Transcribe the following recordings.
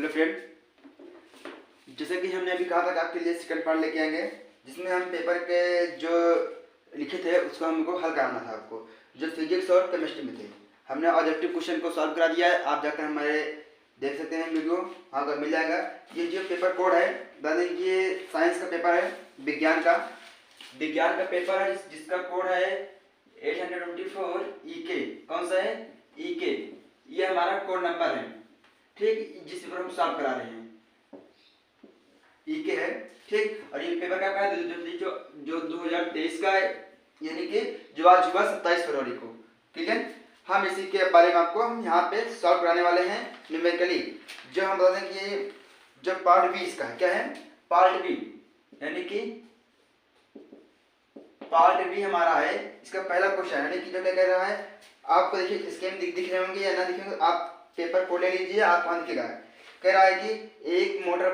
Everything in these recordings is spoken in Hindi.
हेलो फ्रेंड, जैसे कि हमने अभी कहा था कि आपके लिए सेकंड पार्ट लेके आएंगे जिसमें हम पेपर के जो लिखे थे उसको हमको हल कराना था। आपको जो फिजिक्स और केमिस्ट्री में थे हमने ऑब्जेक्टिव क्वेश्चन को सॉल्व करा दिया है। आप जाकर हमारे देख सकते हैं वीडियो, हाँ मिल जाएगा। ये जो पेपर कोड है बता दें कि ये साइंस का पेपर है, विज्ञान का पेपर है जिसका कोड है 824 EK। कौन सा है? EK। ये हमारा कोड नंबर है, ठीक, जिस पेपर हम सॉल्व करा रहे हैं EK है, ठीक। और ये पेपर का है जो 2023 का है, यानी कि जो आज हुआ 27 फरवरी को, ठीक है। हम इसी के बारे में आपको हम यहाँ पे सॉल्व कराने वाले हैं न्यूमेरिकली। जो हम बता दें कि ये जो पार्ट बी इसका है, क्या है? पार्ट बी, यानी कि पार्ट बी हमारा है। इसका पहला क्वेश्चन यानी कि जो क्या कह रहा है, आपको देखिए स्क्रीन दिख रहे होंगे या ना दिख रहे होंगे, आप पेपर को ले लीजिए, आप वहां दिखेगा। कह रहा है कि एक मोटर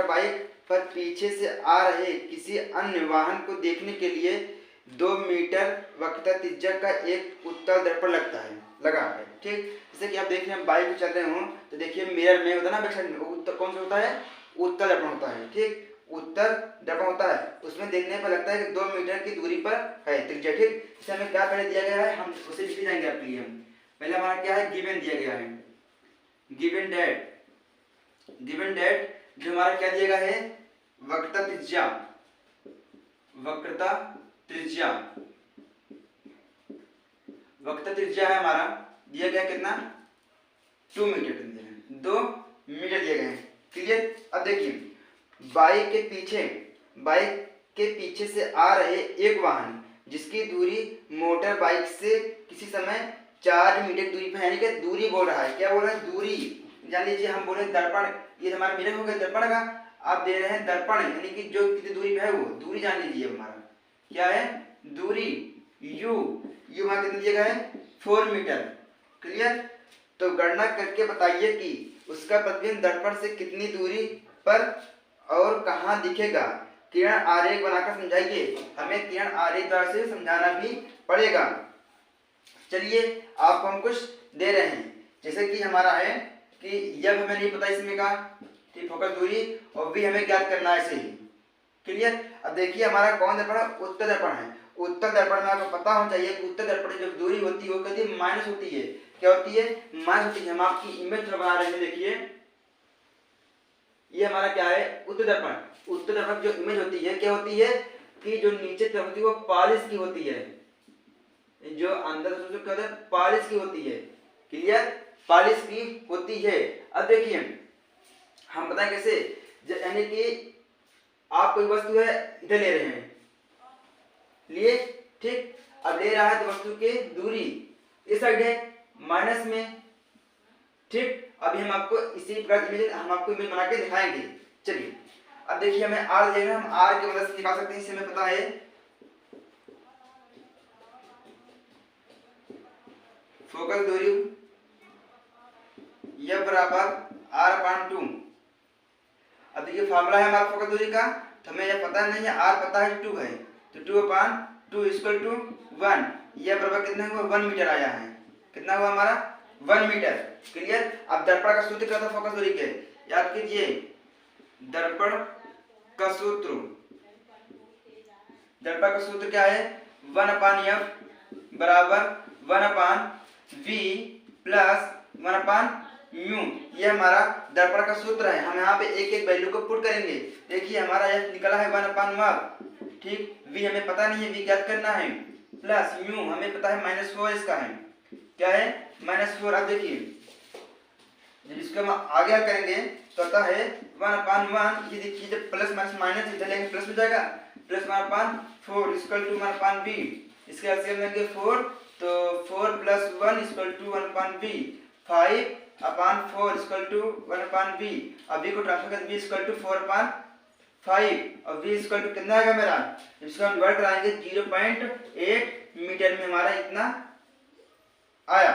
बाइक पर पीछे से आ रहे किसी अन्य वाहन को देखने के लिए 2 मीटर वक्रता त्रिज्या का एक उत्तल दर्पण लगा है, ठीक। जैसे कि आप देख रहे हैं बाइक में चल रहे हो तो देखिए मिरर में होता है ना, बैक साइड में उत्तर कौन सा होता है? उत्तल दर्पण होता है, ठीक। उत्तर दर्पण होता है, उसमें देखने पर लगता है कि 2 मीटर की दूरी पर है त्रिज्या, ठीक। इसे हमें क्या पहले दिया गया है, हम उसे लिख जाएंगे आपके लिए। हम पहले हमारा क्या है, गिवन दिया गया है, गिवन डेट जो हमारा क्या दिया गया है, वक्रता त्रिज्या है हमारा दिया गया कितना? 2 मीटर दिया है, 2 मीटर दिए गए हैं, क्लियर। अब देखिए बाइक के पीछे से आ रहे एक वाहन जिसकी दूरी मोटर बाइक से किसी समय 4 मीटर दूरी पर, यानी कि दूरी बोल रहा है, क्या बोल रहा है? दूरी। जान लीजिए हम बोले दर्पण, ये हमारा मिरर हो गया दर्पण का, आप दे रहे हैं दर्पण, यानी कि जो कितनी दूरी पे है वो दूरी जान लीजिए हमारा क्या है, दूरी। यू वहां कितनी दिया गया है? 4 मीटर, क्लियर। तो गणना करके बताइए कि उसका प्रतिबिंब दर्पण से कितनी दूरी पर और कहां दिखेगा। किरण आरेख बनाकर समझाइए, हमें किरण आरेख द्वारा से समझाना भी पड़ेगा। चलिए आपको हम कुछ दे रहे हैं, जैसे कि हमारा है कि यह हमें नहीं पता इसमें का, ठीक, फोकस दूरी, और भी हमें ज्ञात करना है इसे, क्लियर। अब देखिए हमारा कौन दर्पण है? उत्तल दर्पण है। उत्तल दर्पण में आपको पता होना चाहिए कि उत्तल दर्पण की जो दूरी होती है वो कभी माइनस होती है, क्या होती है? माइनस होती है। हम आपकी इमेज बना रहे हैं, देखिए ये हमारा क्या है? उत्तल दर्पण की जो इमेज होती है क्या होती है कि जो नीचे तरफ होती है वो पॉलिश की होती है, जो अंदर क्या होता है? पॉलिश की होती है, क्लियर, पॉलिश की होती है। अब देखिए हम बताएं कैसे, यानी कि आप कोई वस्तु है इधर ले रहे हैं, लिए, ठीक। अब ले रहा है तो वस्तु की दूरी इस साइड है माइनस में, ठीक। अभी हम आपको इसी प्रकार हम आपको इमेज बना के दिखाएंगे। चलिए अब देखिए हमें आर देना, हम आर की मदद से निकाल सकते हैं, इससे हमें पता है फोकस दूरी यह बराबर r/2। अब देखिए फार्मूला है हमारा फोकस दूरी का, तो हमें यह पता नहीं है, r पता है 2 है, तो 2/2 इक्वल टू 1। यह बराबर कितना हुआ? 1 मीटर आया है। कितना हुआ हमारा? 1 मीटर, क्लियर। अब दर्पण का सूत्र क्या था फोकस दूरी के? याद कीजिए, दर्पण का सूत्र क्या है? 1/f बराबर 1/v प्लस 1/μ। ये हमारा दर्पण का सूत्र है। हम यहाँ पे एक एक वैल्यू को पुट करेंगे। देखिए हमारा यह निकला है 1/f, ठीक। v हमें पता नहीं है, v ज्ञात करना है, प्लस μ हमें पता है -4 इसका है, क्या है? -4। अब देखिए जब इसको हम आगे हल करेंगे तो आता है 1/1, ये देखिए जब प्लस माइनस इधर लेंगे प्लस हो जाएगा, प्लस 1/4 इक्वल टू 1/v। इसके एलसीएम लेंगे 4, तो 4 + 1 equal to 1/v, 5/4 equal to 1/v। अब v को ट्रांसफर कर v इक्वल टू 4/5 और v इक्वल टू कितना आएगा मेरा? इसको हम वर्क कराएंगे 0.8 मीटर में हमारा इतना आया,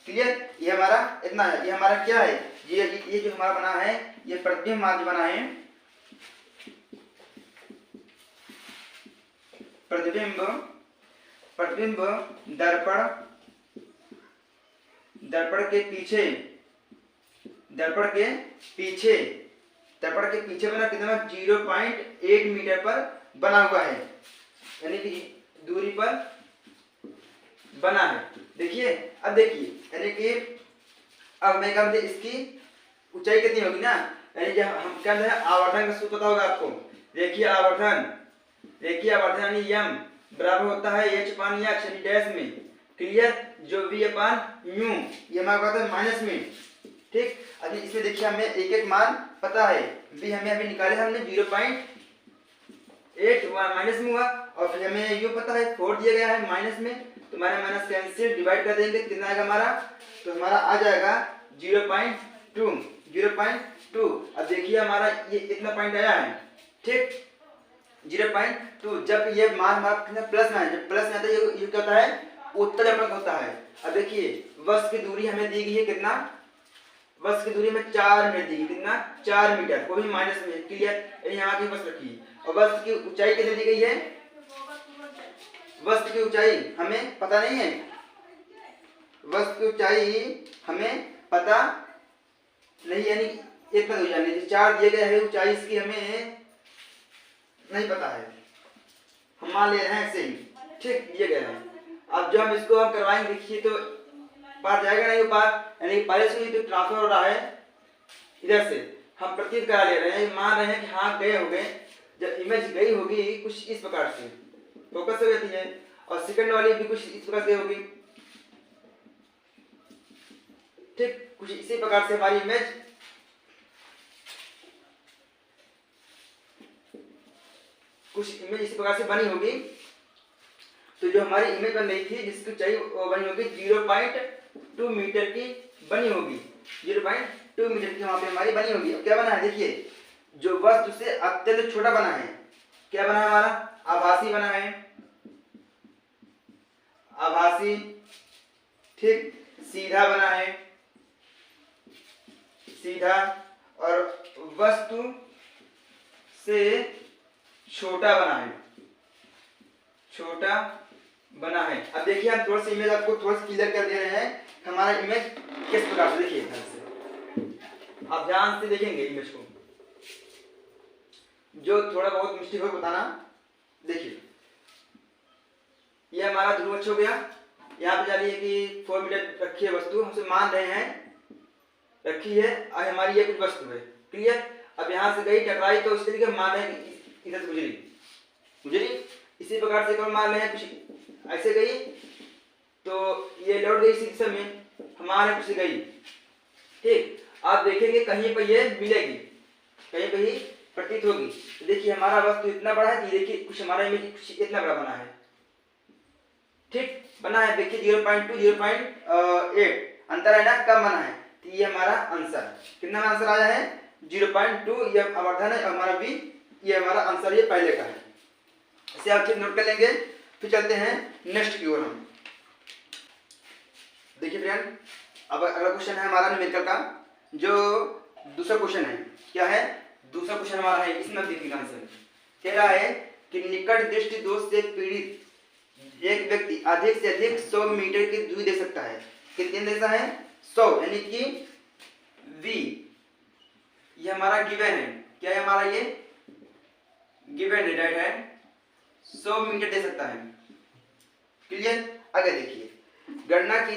क्लियर। ये हमारा इतना है। ये हमारा क्या है? ये जो हमारा बना है ये प्रतिबिंब माध्य बना है, प्रतिबिंब दर्पण के पीछे दर्पण के पीछे बना कितना 0.8 मीटर पर बना हुआ है, यानी कि दूरी पर बना है। देखिए अब देखिए, यानी कि अब मैं कहते इसकी ऊंचाई कितनी होगी ना, यानी कि हम क्या है आवर्धन का सूत्र पता होगा आपको। देखिए आवर्धन यानी यम बराबर होता है h अपान x यानी डैश में, क्लियर, जो v अपान म्यू ये हमारा होता है माइनस में, ठीक। अभी इसमें देखिए हमें एक एक मान पता है, v हमें अभी निकाले हमने 0.8 माइनस में हुआ, और फिर हमें यू पता है 4 दिया गया है माइनस में, तो माइनस माइनस कैंसिल, डिवाइड कर देंगे, कितना आएगा हमारा, तो हमारा आ जाएगा 0.2। अब देखिए हमारा ये इतना पॉइंट आया है, ठीक, 0.2। जब ये मान हमारा प्लस में है, जब प्लस में आता है ये क्या होता है, उत्तल अवमक होता है। अब देखिए वस्तु की दूरी हमें दी गई है कितना, वस्तु की दूरी में 4 मीटर दी गई, कितना 4 मीटर, वो भी माइनस में, क्लियर, यहाँ की वस्तु रखी, और वस्तु की ऊंचाई कितनी दी गई है, वस्तु की ऊंचाई हमें पता नहीं है, वस्तु की ऊंचाई हमें पता नहीं, यानी इतना हो जाने 4 दिए गए है, ऊंचाई इसकी हमें नहीं पता है, हम मान ले रहे हैं ऐसे ही, ठीक, दिए गए हैं। अब जब हम इसको हम करवाएंगे, देखिए तो पार जाएगा नहीं पार, यानी पहले से ही तो ट्रांसफर हो रहा है, इधर से हम प्रतीत करा ले रहे हैं, मान रहे हैं कि हाँ गए हो गए। जब इमेज गई होगी कुछ इस प्रकार से फोकस हो जाती है, और सेकंड वाली भी कुछ इस प्रकार से होगी, ठीक, कुछ इसी प्रकार से हमारी इमेज इसी प्रकार से बनी होगी। तो जो हमारी इमेज बन रही थी जिसकी ऊंचाई वो बनी होगी 0.2 मीटर की बनी होगी, 0.2 मीटर की वहां पे हमारी बनी होगी। अब क्या बना है, देखिए जो वस्तु से अत्यंत छोटा बना है, क्या बना है हमारा, आभासी बना है, आभासी, ठीक, सीधा बना है, सीधा, और वस्तु से छोटा बना है, छोटा बना है। अब देखिए हम थोड़ा सा इमेज आपको थोड़ा सा क्लियर कर दे रहे हैं, हमारा इमेज किस प्रकार से, देखिए ध्यान से, आप ध्यान से देखेंगे इमेज को, जो थोड़ा बहुत मिस्टेक हो बताना। देखिए ये हमारा ध्रुवक्ष हो गया, यहाँ पे जानिए कि 4 मीटर रखी है वस्तु, हमसे मान रहे हैं रखी है, और हमारी ये कुछ वस्तु है, क्लियर। अब यहाँ से गई टकराई, तो इस तरीके मान रहे हैं इधर से गुजरी, इसी प्रकार से कौन मान रहे हैं कुछ ऐसे गई, तो ये लौट गई इसी दिशा में, हमारे कुछ गई, ठीक। आप देखेंगे कहीं पर ये मिलेगी, कहीं कहीं प्रतीत होगी। तो देखिए हमारा वस्तु इतना बड़ा है कि देखिए कुछ हमारा इमेज कुछ इतना बड़ा बना है, ठीक, बना है, देखिए 0.2 0.8 अंतर है ना, कम बना है, तो ये हमारा आंसर, कितना आंसर आया है 0.2, ये आवर्धन है, हमारा भी ये हमारा आंसर ये पहले का है, इसे आप ठीक नोट कर लेंगे। फिर चलते हैं नेक्स्ट की ओर हम। देखिए फ्रेंड, अब अगला क्वेश्चन है हमारा न्यूमेरिकल का, जो दूसरा क्वेश्चन है, क्या है दूसरा क्वेश्चन हमारा है, इसमें देखिए आंसर कह रहा है कि निकट दृष्टि दोष से पीड़ित एक व्यक्ति अधिक से अधिक 100 मीटर की दूरी दे सकता है, कितने देता है 100, यानी कि v ये हमारा गिवन है, क्या है हमारा ये गिवन है, डेट है 100 मीटर दे सकता है, क्लियर। आगे देखिए गणना की,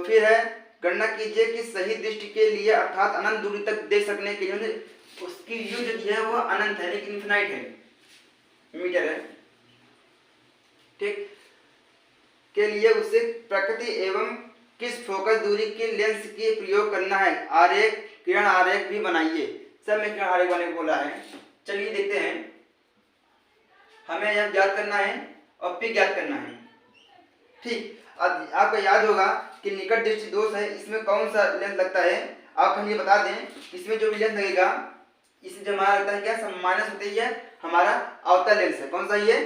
फिर है गणना कीजिए कि सही दृष्टि के लिए अर्थात अनंत दूरी तक देख सकने के लिए उसकी यू जो है वो अनंत है, लेकिन इनफिनाइट है, मीटर है, ठीक, के लिए उसे प्रकृति एवं किस फोकस दूरी के लेंस के प्रयोग करना है, आरेख किरण आरेख भी बनाइए। सब में किरण आरेख बनाने बोला है, चलिए देखते हैं। हमें यह ज्ञात करना है और पी ज्ञात करना है, ठीक। अब आपको याद होगा कि निकट दृष्टि दोष है, इसमें कौन सा लेंस लगता है, आप हम ये बता दें, इसमें जो भी लेंस लगेगा, इसमें जो हमारा लगता है क्या माइनस होती है, हमारा अवतल लेंस है, कौन सा ये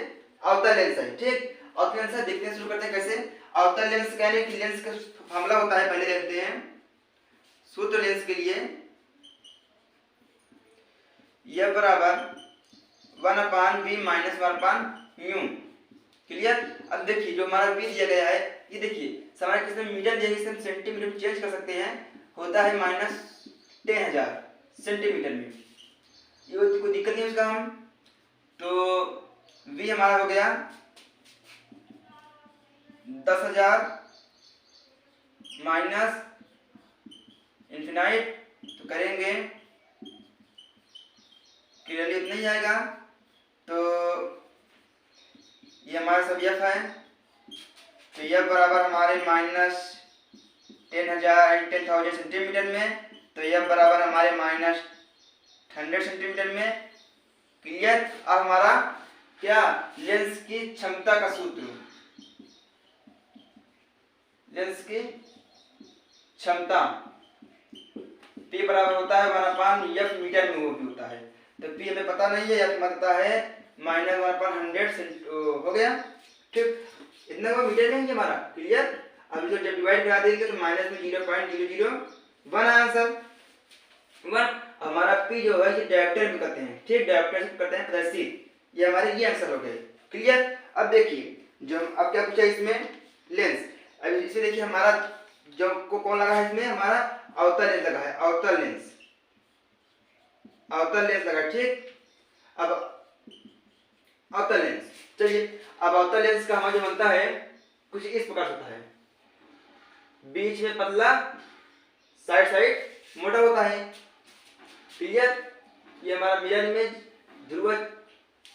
अवतल लेंस है, ठीक। अवतल लेंस है, देखते हैं शुरू करते हैं कैसे। अवतल लेंस कहने की लेंस का फार्मूला होता है, पहले देखते हैं सूत्र लेंस के लिए, यह बराबर 1/v माइनस 1/μ, क्लियर। अब देखिए जो हमारा v दिया गया है, ये देखिए हमारा किसमें मीटर दिया है, इसमें सेंटीमीटर में चेंज कर सकते हैं, होता है 10,000 सेंटीमीटर में। ये कोई दिक्कत नहीं है उसका। हम तो v हमारा हो गया 10,000 माइनस इन्फिनाइट, तो करेंगे कि वैल्यू इतना ही आएगा। तो ये हमारा सब f है, तो f बराबर हमारे माइनस 10,000 सेंटीमीटर में, तो f बराबर हमारे माइनस 100 सेंटीमीटर में। क्लियर। अब हमारा क्या लेंस की क्षमता का सूत्र, लेंस की क्षमता P बराबर होता है 1/f मीटर में, वो भी होता है। तो P हमें पता नहीं है, f पता है माइनस 1/100 हो गया। ठीक, इतना को मीटर में ही हमारा। क्लियर। अब जो जब डिवाइड करा देंगे तो माइनस में 0.001 आंसर 1। हमारा P जो है ये डायोप्टर में करते हैं। ठीक, डायोप्टर से करते हैं प्रदर्शित। ये हमारे ये आंसर हो गए। क्लियर। अब देखिए जो अब क्या पूछा इसमें, लेंस। अब इसे देखिए हमारा जो को कौन लगा है इसमें, हमारा अवतल लेंस लगा है, अवतल लेंस, अवतल लेंस लगा। ठीक, अब अवतल लेंस, चलिए अब अवतल लेंस का हमारा जो बनता है कुछ इस प्रकार होता है, बीच में पतला, साइड साइड मोटा होता है। क्लियर। ये हमारा मिरर इमेज ध्रुव।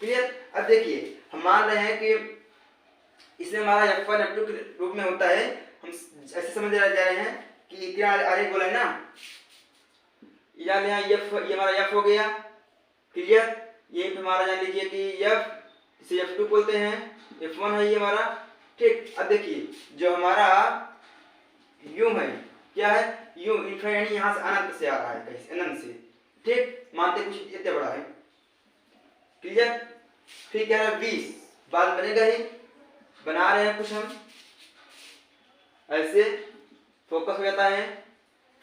क्लियर। अब देखिए हम मान रहे हैं कि इसमें हमारा f1 f2 के रूप में होता है। हम ऐसे समझ जा रहे हैं कि क्या आरेख बोला है ना, यहाँ f, ये हमारा f हो गया। क्लियर। ये हमारा जान लीजिए कि f, इसे f2 बोलते हैं, f1 है ये हमारा। ठीक। अब देखिए जो हमारा u है, क्या है u इनफाइनाइट, यहाँ से अनंत से आ रहा है, कहीं अनंत से। ठीक, मानते कुछ इतना बड़ा है। क्लियर। फिर क्या है 20, बाद बनेगा ही, बना रहे हैं कुछ हम ऐसे, फोकस हो जाता है।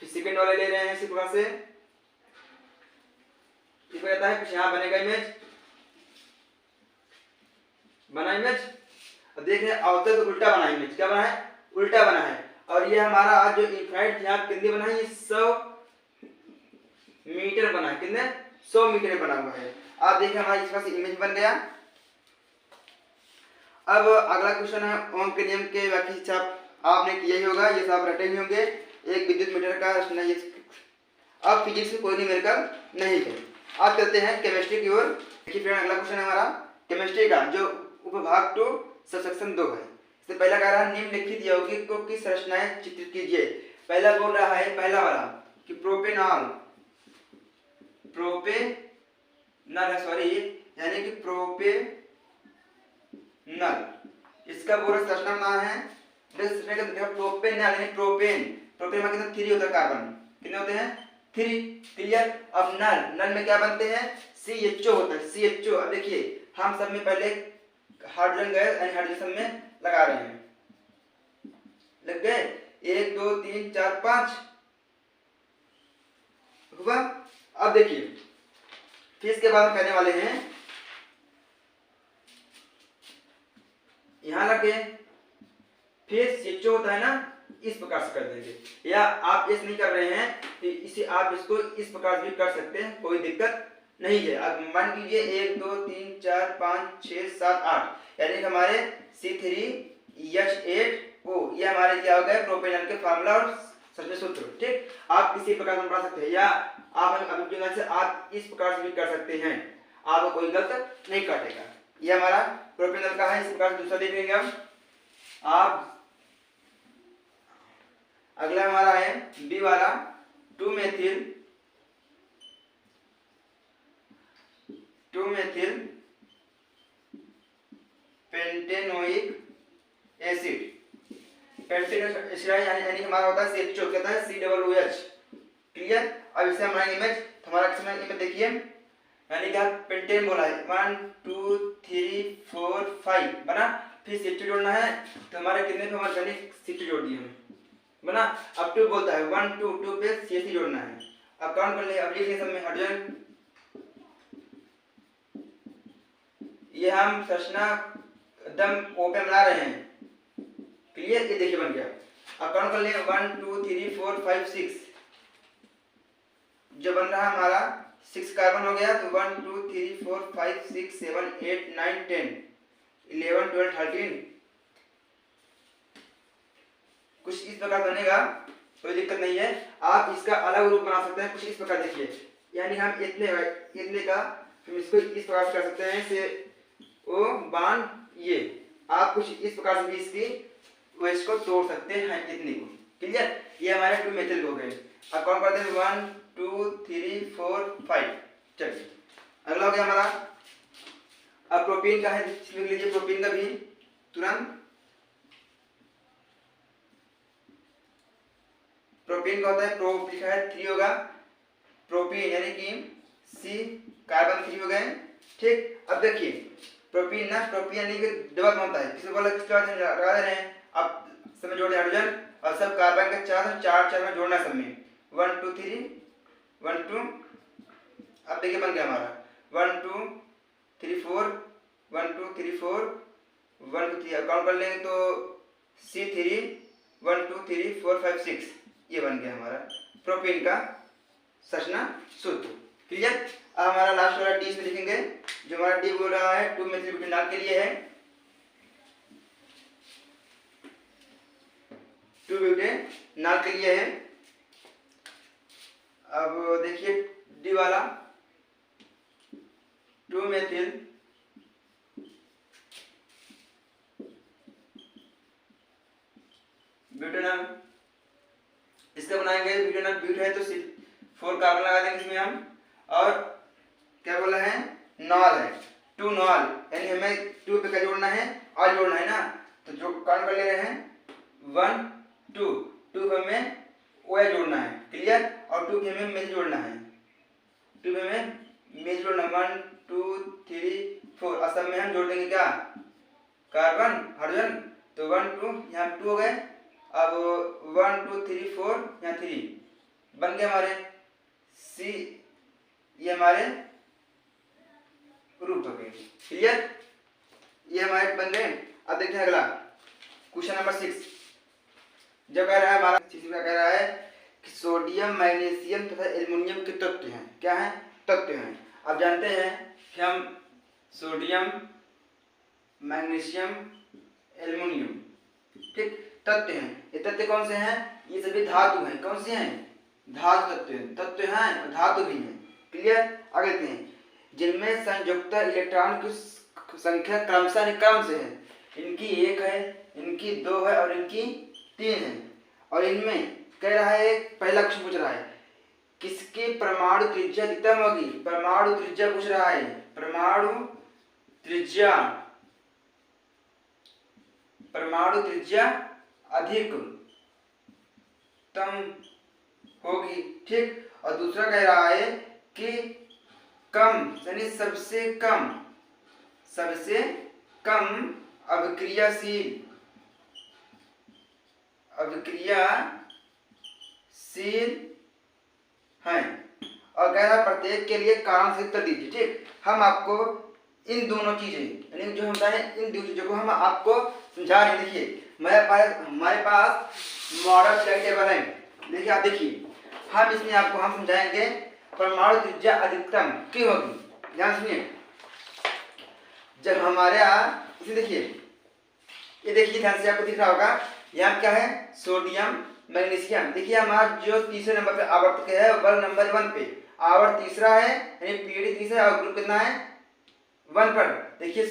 फिर सेकंड वाले ले रहे हैं इसी प्रकार से, ठीक हो जाता है। कुछ यहाँ बनेगा इमेज, बना इमेज। अब देख रहे हैं अवतल तो उल्टा बना इमेज, क्या बना है, उल्टा बना है। और ये हमारा आज जो इनफाइनाइट यहाँ कितने बना है, ये 100 मीटर बना है। कितने, 100 मीटर बना हुआ है। आप देखिए हमारा इस पास इमेज बन गया। अब अगला क्वेश्चन है ओम के नियम के व्याख्या आपने किया ही होगा, ये सब रटे ही होंगे। एक विद्युत मीटर का नहीं, अब फिजिक्स में कोई न्यूमेरिकल नहीं है। आप चलते हैं केमिस्ट्री की ओर। देखिए फ्रेंड अगला क्वेश्चन है हमारा केमिस्ट्री का, जो उपभाग 2 सबसेक्शन 2 है। इससे पहला कह रहा है निम्नलिखित यौगिकों की संरचनाएं चित्रित कीजिए। पहला बोल रहा है, पहला वाला कि प्रोपेनॉल, प्रोपेनॉल है सॉरी, यानी कि प्रोपेनॉल, इसका पूरा संरचना नाम है प्रोपेनॉल, यानी प्रोपेन, प्रोपेन में कितने 3 होता है कार्बन, कितने होते हैं 3। क्लियर। अब नल, नल में क्या बनते हैं CHO होता है, CHO। अब देखिए हम सब में पहले हाइड्रोजन गैस यानी हाइड्रोजन सब में लगा रहे हैं, लग गए 1 2 3 4 5 हुआ। अब देखिए फिर इसके बाद हम कहने वाले हैं यहां लगे, फिर CHO होता है ना, इस प्रकार से कर देंगे। या आप ऐसे नहीं कर रहे हैं तो इसे आप इसको इस प्रकार भी कर सकते हैं, कोई दिक्कत नहीं है। अब मान लीजिए 1 2 3 4 5 6 7 8, यानी कि हमारे C3H8O, ये हमारे क्या हो गए प्रोपेनॉल के फार्मूला और संरचना सूत्र। ठीक, आप किसी प्रकार से पढ़ा सकते हैं, या आप अभिप्राय से आप इस प्रकार से भी कर सकते हैं, आपको कोई गलत नहीं काटेगा। ये हमारा प्रोपेनॉल का है, इस प्रकार से दूसरा देख लेंगे हम। आप अगला हमारा है बी वाला 2 methyl pentanoic acid, pentanoic acid यानी हमारा होता है CHO, कहता है COOH। क्लियर। अब इसे हमारा इमेज, हमारा किसमें इमेज देखिए, यानी कि पेंटेन बोला है 1 2 3 4 5 बना, फिर CHO जोड़ना है, तो हमारे कितने पे हमारे बने CHO जोड़ दिए बना। अब 2 बोलता है 1 2 2 पे CH जोड़ना है। अब काउंट कर ले, अब लिख ले सब में हाइड्रोजन, ये हम संरचना एकदम ओपन बना रहे हैं। क्लियर। ये देखिए बन गया। अब काउंट कर ले 1 2 3 4 5 6, जो बन रहा है हमारा 6 कार्बन हो गया, तो 1 2 3 4 5 6 7 8 9 10 11 12 13 कुछ इस प्रकार बनेगा, कोई दिक्कत नहीं है। आप इसका अलग रूप बना सकते हैं कुछ इस प्रकार, देखिए यानी हम इतने का हम इसको इस प्रकार से कर सकते हैं से ओ बान ये, आप कुछ इस प्रकार से भी इसकी वो इसको तोड़ सकते हैं इतने को। क्लियर, ये हमारे 2 मेथड हो गए। अब कौन करते हैं 1 2 3 4 5। चलिए अगला हो गया हमारा, अब प्रोपीन का है, लिख लीजिए प्रोपीन का भी तुरंत। प्रोपीन का होता है प्रो लिखा है 3 होगा, प्रोपीन यानी कि सी कार्बन 3 हो गए। ठीक, अब देखिए प्रोपीन ना, प्रोपीन यानी कि डबल होता है, किसी बोला किस बात लगा दे रहे हैं, अब सब में जोड़ दें हाइड्रोजन और सब कार्बन के 4 में जोड़ना सब में 1 2 3 1 2। अब देखिए बन गया हमारा 1 2 3 4 1 2 3 4 1 2 3, काउंट कर लेंगे तो C3 1 2 3 4 5 6, ये बन गया हमारा प्रोपीन का संरचना सूत्र। क्लियर, अब हमारा लास्ट वाला डी इसमें लिखेंगे, जो हमारा डी बोल रहा है 2 मेथिल ब्यूटेनॉल के लिए है, 2 ब्यूटेनॉल के लिए है। अब देखिए डी वाला 2 मेथिल ब्यूटेनॉल, इसका बनाएंगे ब्यूटेनॉल, ब्यूट है तो 4 कार्बन लगा देंगे इसमें हम, और क्या बोला है नॉल है 2 नॉल, यानी हमें 2 पे क्या जोड़ना है और जोड़ना है ना, तो जो काउंट कर ले रहे हैं 1 2 2 पे हमें ओ जोड़ना है। क्लियर, और 2 पे हमें मेल जोड़ना है, 2 पे हमें मेल जोड़ना 1 2 3 4, और सब में हम जोड़ देंगे क्या कार्बन हाइड्रोजन, तो 1 2 यहाँ 2 हो गए, अब 1 2 3 4 यहाँ 3 बन गए हमारे सी, ये हमारे रूप हो गए। क्लियर, ये हमारे बन गए। अब देखते हैं अगला क्वेश्चन नंबर 6, जो कह रहा है हमारा कह रहा है कि सोडियम मैग्नीशियम तथा एल्युमिनियम के तत्व हैं, क्या है तत्व हैं। अब जानते हैं कि हम सोडियम मैग्नीशियम एल्युमिनियम, ठीक तत्व हैं, ये तत्व कौन से हैं, ये सभी धातु हैं, कौन से हैं धातु तत्व हैं, धातु भी हैं। क्लियर, आगे देखते हैं, जिनमें संयुक्ता इलेक्ट्रॉन की संख्या क्रमशः क्रम से है, इनकी 1 है, इनकी 2 है और इनकी 3 है, और इनमें कह रहा है पहला क्वेश्चन पूछ रहा है किसकी परमाणु त्रिज्या अधिकतम होगी, परमाणु त्रिज्या पूछ रहा है, परमाणु त्रिज्या अधिकतम होगी। ठीक, और दूसरा कह रहा है कि कम यानी सबसे कम अभिक्रियाशील है, और कह रहा प्रत्येक के लिए कारण से उत्तर दीजिए। ठीक, हम आपको इन दोनों चीजें यानी जो होता है इन दो चीजों को हम आपको समझा रहे हैं। देखिए हमारे पास मॉडल पीरियड टेबल है, देखिए आप देखिए, हम इसमें आपको हम समझाएंगे परमाणु त्रिज्या अधिकतम क्यों होगी। ध्यान सुनिए, जब हमारे यहाँ इसे देखिए, ये देखिए ध्यान से आपको दिख रहा होगा, यहाँ क्या है सोडियम मैग्नीशियम। देखिए हमारा जो तीसरे नंबर पे आवर्तक है वर्ग नंबर 1 पे, आवर्त तीसरा है यानी पीरियड तीसरा है, और ग्रुप कितना है 1 पर। देखिए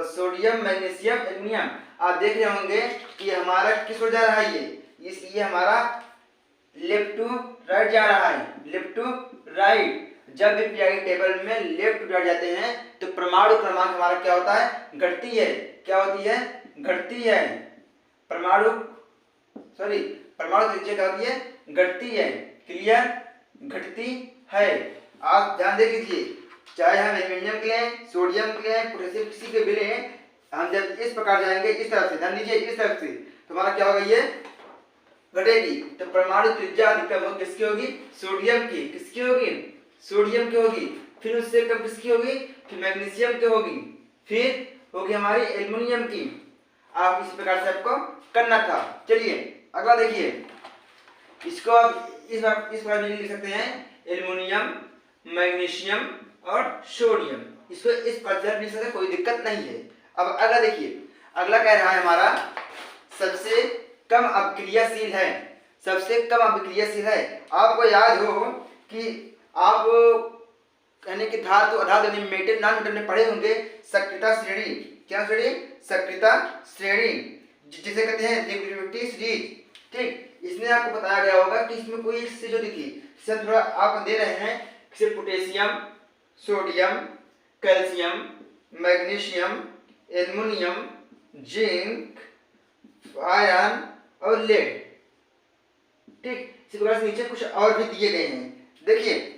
सोडियम मैग्नीशियम एल्युमिनियम, आप देख रहे होंगे कि हमारा किस ओर जा रहा है, ये हमारा लेफ्ट टू राइट जा रहा है, लेफ्ट टू राइट। जब भी पीरियोडिक टेबल में लेफ्ट टू राइट जाते हैं तो परमाणु क्रमांक हमारा क्या होता है घटती है, क्या होती है घटती है, परमाणु त्रिज्या क्या होती है घटती है। क्लियर, घटती है। आप ध्यान दे लीजिए, चाहे हम एल्युमिनियम के लें, सोडियम के लें, पोटेशियम किसी के भी लें, हम जब इस प्रकार जाएंगे इस तरफ से, ध्यान दीजिए इस तरफ से, तो हमारा क्या होगा ये घटेगी। तो परमाणु त्रिज्या अधिकतम किसकी होगी सोडियम की, किसकी होगी सोडियम की होगी, फिर उससे कम किसकी होगी फिर मैग्नीशियम की होगी, फिर होगी हमारी एल्युमिनियम की। आप इस प्रकार से आपको करना था। चलिए अगला देखिए, इसको आप इस प्रकार लिख सकते हैं एल्युमिनियम, मैग्नीशियम और सोडियम। इसको इस पद्धति से कोई दिक्कत नहीं है। अब अगला देखिए, अगला कह रहा है हमारा सबसे कम अभिक्रियाशील है, सबसे कम अभिक्रियाशील है। आपको याद हो कि आप यानी कि धातु अधातु यानी मेटल नॉन मेटल में पढ़े होंगे सक्रियता श्रेणी। क्या श्रेणी? सक्रियता श्रेणी, जिसे कहते हैं रिएक्टिविटी सीरीज। ठीक, इसमें आपको बताया गया होगा कि इसमें कोई एक चीज होती थी, इसे थोड़ा आप दे रहे हैं, जैसे potassium, sodium, calcium, magnesium, aluminium, zinc, iron और लेड। ठीक, इसी प्रकार से नीचे कुछ और भी दिए गए हैं। देखिए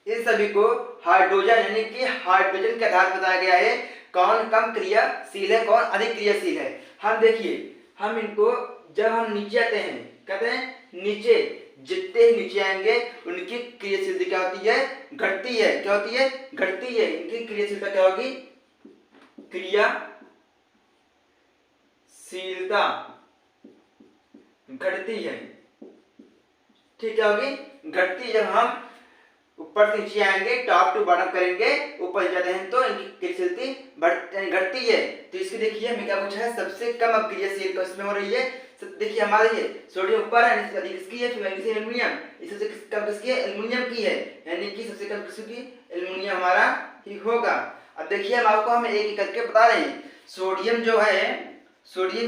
इन सभी को हाइड्रोजन यानी कि हाइड्रोजन के आधार पर बताया गया है कौन कम क्रियाशील है, कौन अधिक क्रियाशील है। हम देखिए, हम इनको जब हम नीचे आते हैं, कहते हैं नीचे, जितने ही नीचे आएंगे उनकी क्रियाशीलता क्या होती है? घटती है। क्या होती है? घटती है। इनकी क्रियाशीलता क्या होगी? क्रियाशीलता घटती है। ठीक, क्या होगी? घटती। जब हम ऊपर से नीचे आएंगे, टॉप टू बॉटम करेंगे, ऊपर जाते हैं तो इनकी क्रियाशीलता घटती है। तो इसकी देखिए हमें क्या पूछा है? सबसे कम अभिक्रियाशील इसमें हो रही है। देखिए हमारी है सोडियम ऊपर है, इससे अधिक किसकी है? फिर मैग्नीशियम, एल्युमिनियम। इससे कम किसकी है? एल्युमिनियम की है, यानी कि सबसे कम किसकी? एल्युमिनियम हमारा ही होगा। अब देखिए हम एक एक करके बता रहे हैं। सोडियम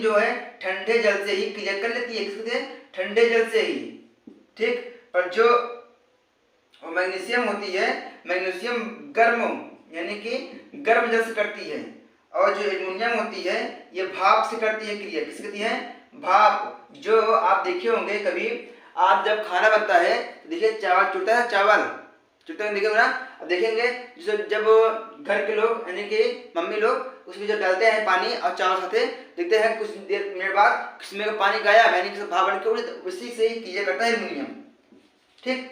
जो है ठंडे जल से ही क्रिया कर लेती है। किससे? ठंडे जल से ही। ठीक, पर जो मैग्नीशियम होती है, मैग्नीशियम गर्म यानी कि गर्म जल से करती है, और जो एल्युमिनियम होती है ये भाप से करती है क्रिया। किस करती है? भाप। जो आप देखे होंगे कभी, आप जब खाना बनता है देखिए चावल चुटता है, देखिए ना, अब देखेंगे जब घर के लोग यानी कि मम्मी लोग उसमें जब डालते हैं पानी और चावल खाते देखते हैं, कुछ देर मिनट बाद इसमें का पानी गायब, यानी कि भाप बन के उसी से ही क्रिया करता है एल्युमिनियम। ठीक,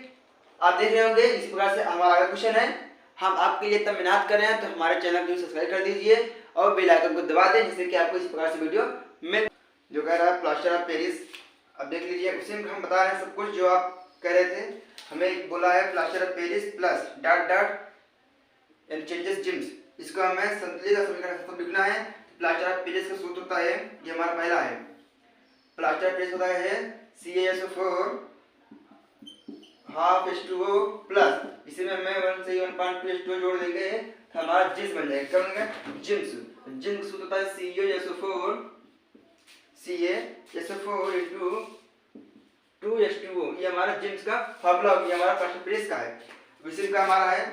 आप देख रहे होंगे। इस प्रकार से हमारा अगला क्वेश्चन है। हम आपके लिए तब मेहनत कर रहे हैं तो हमारे चैनल को सब्सक्राइब कर दीजिए और बेल आइकन को दबा दें, जिससे कि आपको इस प्रकार से वीडियो मिल। जो कह रहा है प्लास्टर ऑफ पेरिस, अब देख लीजिए, उसी में हम बता रहे हैं सब कुछ जो आप कह रहे थे। हमें बोला है plaster of Paris plus dot dot and changes gyms. इसको हमें संतुलित समीकरण लिखना है। प्लास्टर ऑफ पेरिस का सूत्र होता है, ये हमारा पहला है। प्लास्टर ऑफ पेरिस होता है CaSO4 हाफ H2O प्लस, इसी में हमें 1 से 1.2 जोड़ देंगे तो हमारा जिम्स बन जाएगा। क्या बनेगा? जिम्स। जिम्स सूत्र होता है CaSO4 into 2H2O। ये हमारा जिम्स का फॉर्मूला हो गया, हमारा प्लास्टर ऑफ पेरिस का है। विषय का हमारा है,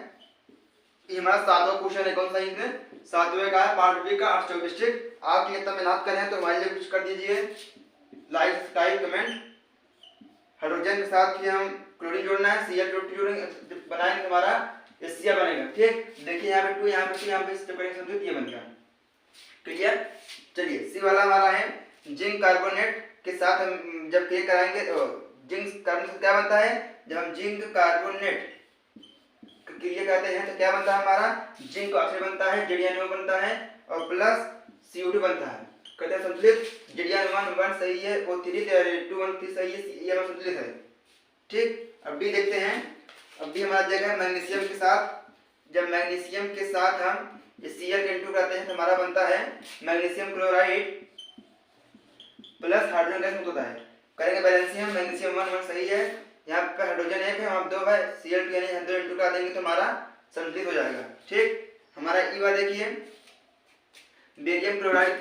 ये हमारा 7वां क्वेश्चन है। कौन सा? इसमें 7वें का है, पार्ट बी का, आर्ट्स डिस्ट्रिक्ट। आप ये तब मेहनत कर रहे हैं तो हमारे लिए कुछ कर दीजिए, लाइक सब्सक्राइब कमेंट। हाइड्रोजन के साथ ही हम क्लोरीन जोड़ना है, Cl जोड़ेंगे, बनाएंगे हमारा Cl बनेगा। ठीक, देखिए यहाँ पे 2, यहाँ पे 2, यहाँ पे समझो ये बन गया। क्लियर? चलिए सी वाला हमारा है जिंक कार्बोनेट के साथ हम जब क्रिया कराएंगे तो जिंक कार्बोनेट क्या बनता है? जब हम जिंक कार्बोनेट क्रिया करते हैं तो क्या बनता है हमारा? जिंक ऑक्साइड बनता है, जड़ियानुमान बनता है और प्लस CO2 बनता है। कहते हैं संतुलित। जड़ियानुमान 1 सही है, O3 2 1 3 सही है, ये हमारा संतुलित है। ठीक, अब डी देखते हैं। अब डी हमारा जगह मैग्नीशियम के साथ, जब मैग्नीशियम के साथ हम Cl के इंटू करते हैं तो हमारा बनता है magnesium chloride plus hydrogen gas मुक्त होता है। करेंगे बैलेंसियम, मैग्नीशियम 1 सही है, यहाँ पे हाइड्रोजन 1 है, हम 2 है, Cl2 यानी 2 इंटू कर देंगे तो हमारा संतुलित हो जाएगा। ठीक, हमारा ई बार देखिए, बेरियम क्लोराइड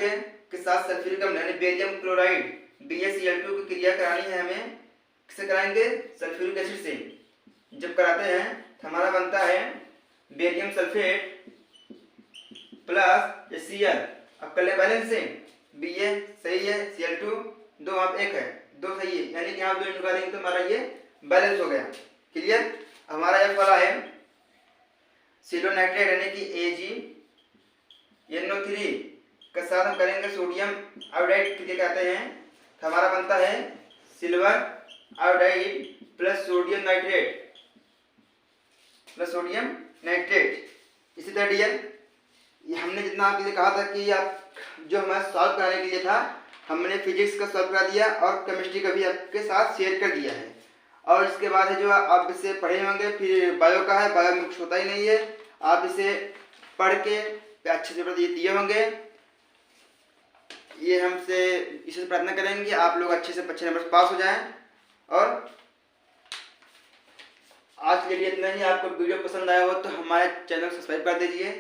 के साथ सल्फ्यूरिक अम्ल यानी बेरियम क्लोराइड BaCl2 की क्रिया करानी है हमें। किससे कराएंगे? सल्फ्यूरिक एसिड से। जब कराते हैं तो हमारा बनता है बेरियम सल्फेट प्लस Cl। अब कर ले बैलेंस से, Ba सही है, Cl2 2 आप 1 है, 2 सही है, यानी कि आप 2 इंटू करेंगे तो हमारा ये बैलेंस हो गया। क्लियर? हमारा ये वाला है सिलो नाइट्रेट यानी कि AgNO3 के साथ हम करेंगे सोडियम आयोडाइड क्रिया कहते हैं तो हमारा बनता है silver iodide plus sodium nitrate इसी तरह डियर, ये हमने जितना आपके कहा था कि आप जो हमारा सॉल्व कराने के लिए था, हमने फिजिक्स का सॉल्व करा दिया और केमिस्ट्री का भी आपके साथ शेयर कर दिया है। और इसके बाद है जो आप इसे पढ़े होंगे, फिर बायो का है, बायो में कुछ होता ही नहीं है, आप इसे पढ़ के अच्छे से ये दिए होंगे। ये हमसे इसे प्रार्थना करेंगे आप लोग अच्छे से अच्छे नंबर से पास हो जाएं। और आज के लिए इतना ही। आपको वीडियो पसंद आया हो तो हमारे चैनल को सब्सक्राइब कर दीजिए,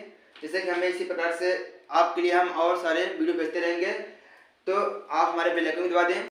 जैसे कि हमें इसी प्रकार से आपके लिए हम और सारे वीडियो भेजते रहेंगे। तो आप हमारे बेल आइकन को दबा दें।